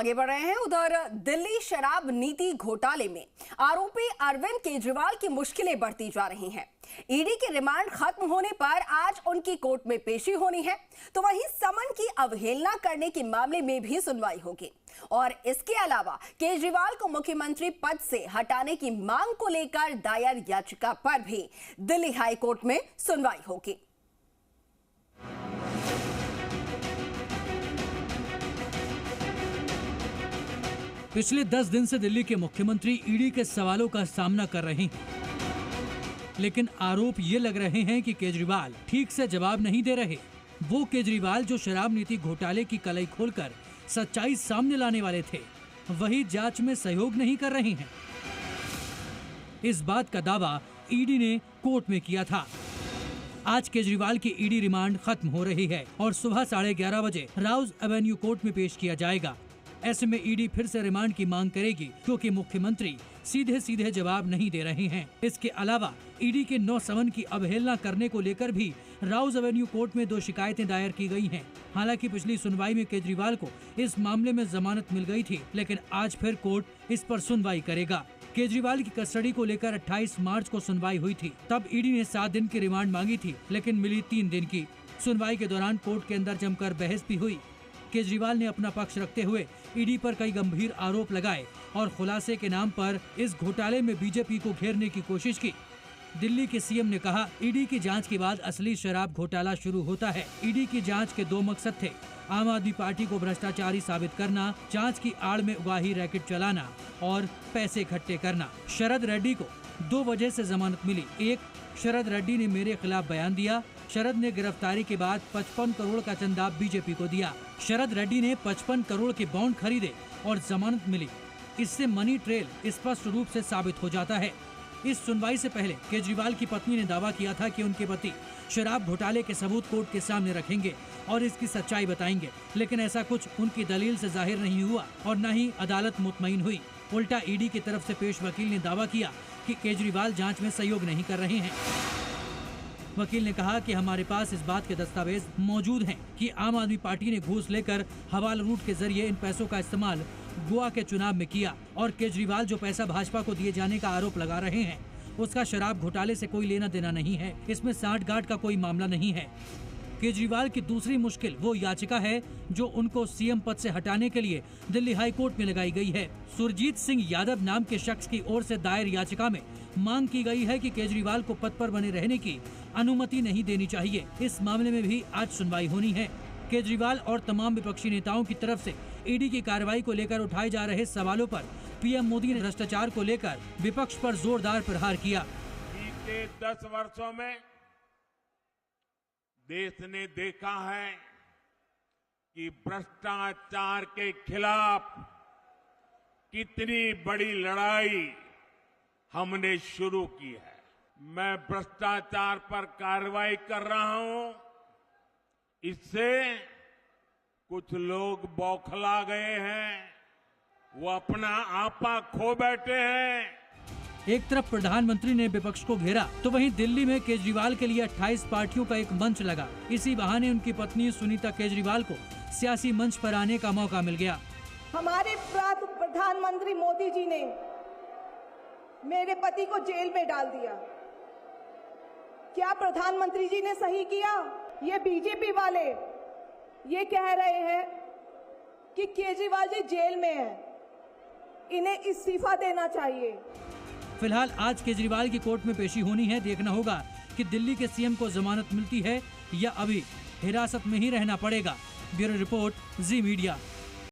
आगे बढ़ रहे हैं। उधर दिल्ली शराब नीति घोटाले में आरोपी अरविंद केजरीवाल की मुश्किलें बढ़ती जा रही हैं। ईडी की रिमांड खत्म होने पर आज उनकी कोर्ट में पेशी होनी है, तो वहीं समन की अवहेलना करने के मामले में भी सुनवाई होगी। और इसके अलावा केजरीवाल को मुख्यमंत्री पद से हटाने की मांग को लेकर दायर याचिका पर भी दिल्ली हाई कोर्ट में सुनवाई होगी। पिछले 10 दिन से दिल्ली के मुख्यमंत्री ईडी के सवालों का सामना कर रहे हैं, लेकिन आरोप ये लग रहे हैं कि केजरीवाल ठीक से जवाब नहीं दे रहे। वो केजरीवाल जो शराब नीति घोटाले की कलई खोलकर सच्चाई सामने लाने वाले थे, वही जांच में सहयोग नहीं कर रहे हैं। इस बात का दावा ईडी ने कोर्ट में किया था। आज केजरीवाल की ईडी रिमांड खत्म हो रही है और सुबह 11:30 बजे राउज एवेन्यू कोर्ट में पेश किया जाएगा। ऐसे में ईडी फिर से रिमांड की मांग करेगी, क्योंकि मुख्यमंत्री सीधे सीधे जवाब नहीं दे रहे हैं। इसके अलावा ईडी के 9 समन की अवहेलना करने को लेकर भी राउज एवेन्यू कोर्ट में 2 शिकायतें दायर की गई हैं। हालांकि पिछली सुनवाई में केजरीवाल को इस मामले में जमानत मिल गई थी, लेकिन आज फिर कोर्ट इस पर सुनवाई करेगा। केजरीवाल की कस्टडी को लेकर 28 मार्च को सुनवाई हुई थी। तब ईडी ने 7 दिन की रिमांड मांगी थी, लेकिन मिली 3 दिन की। सुनवाई के दौरान कोर्ट के अंदर जमकर बहस भी हुई। केजरीवाल ने अपना पक्ष रखते हुए ईडी पर कई गंभीर आरोप लगाए और खुलासे के नाम पर इस घोटाले में बीजेपी को घेरने की कोशिश की। दिल्ली के सीएम ने कहा, ईडी की जांच के बाद असली शराब घोटाला शुरू होता है। ईडी की जांच के 2 मकसद थे, आम आदमी पार्टी को भ्रष्टाचारी साबित करना, जांच की आड़ में उगाही रैकेट चलाना और पैसे इकट्ठे करना। शरद रेड्डी को 2 वजह से जमानत मिली। एक, शरद रेड्डी ने मेरे खिलाफ बयान दिया। शरद ने गिरफ्तारी के बाद 55 करोड़ का चंदा बीजेपी को दिया। शरद रेड्डी ने 55 करोड़ के बॉन्ड खरीदे और जमानत मिली। इससे मनी ट्रेल स्पष्ट रूप से साबित हो जाता है। इस सुनवाई से पहले केजरीवाल की पत्नी ने दावा किया था कि उनके पति शराब घोटाले के सबूत कोर्ट के सामने रखेंगे और इसकी सच्चाई बताएंगे, लेकिन ऐसा कुछ उनकी दलील से जाहिर नहीं हुआ और न ही अदालत मुतमईन हुई। उल्टा ईडी की तरफ से पेश वकील ने दावा किया कि केजरीवाल जांच में सहयोग नहीं कर रहे हैं। वकील ने कहा कि हमारे पास इस बात के दस्तावेज मौजूद हैं कि आम आदमी पार्टी ने घूस लेकर हवाला रूट के जरिए इन पैसों का इस्तेमाल गोवा के चुनाव में किया और केजरीवाल जो पैसा भाजपा को दिए जाने का आरोप लगा रहे हैं, उसका शराब घोटाले से कोई लेना देना नहीं है। इसमें सांठगांठ का कोई मामला नहीं है। केजरीवाल की दूसरी मुश्किल वो याचिका है जो उनको सीएम पद से हटाने के लिए दिल्ली हाई कोर्ट में लगाई गई है। सुरजीत सिंह यादव नाम के शख्स की ओर से दायर याचिका में मांग की गई है कि केजरीवाल को पद पर बने रहने की अनुमति नहीं देनी चाहिए। इस मामले में भी आज सुनवाई होनी है। केजरीवाल और तमाम विपक्षी नेताओं की तरफ से ईडी की कार्रवाई को लेकर उठाए जा रहे सवालों पर पीएम मोदी ने भ्रष्टाचार को लेकर विपक्ष पर जोरदार प्रहार किया। बीते 10 वर्षों में देश ने देखा है कि भ्रष्टाचार के खिलाफ कितनी बड़ी लड़ाई हमने शुरू की है। मैं भ्रष्टाचार पर कार्रवाई कर रहा हूं, इससे कुछ लोग बौखला गए हैं, वो अपना आपा खो बैठे हैं। एक तरफ प्रधानमंत्री ने विपक्ष को घेरा, तो वहीं दिल्ली में केजरीवाल के लिए 28 पार्टियों का एक मंच लगा। इसी बहाने उनकी पत्नी सुनीता केजरीवाल को सियासी मंच पर आने का मौका मिल गया। हमारे प्रधानमंत्री मोदी जी ने मेरे पति को जेल में डाल दिया। क्या प्रधानमंत्री जी ने सही किया? ये बीजेपी वाले ये कह रहे हैं कि केजरीवाल जी जेल में हैं, इन्हें इस्तीफा देना चाहिए। फिलहाल आज केजरीवाल की कोर्ट में पेशी होनी है। देखना होगा कि दिल्ली के सीएम को जमानत मिलती है या अभी हिरासत में ही रहना पड़ेगा। ब्यूरो रिपोर्ट, जी मीडिया।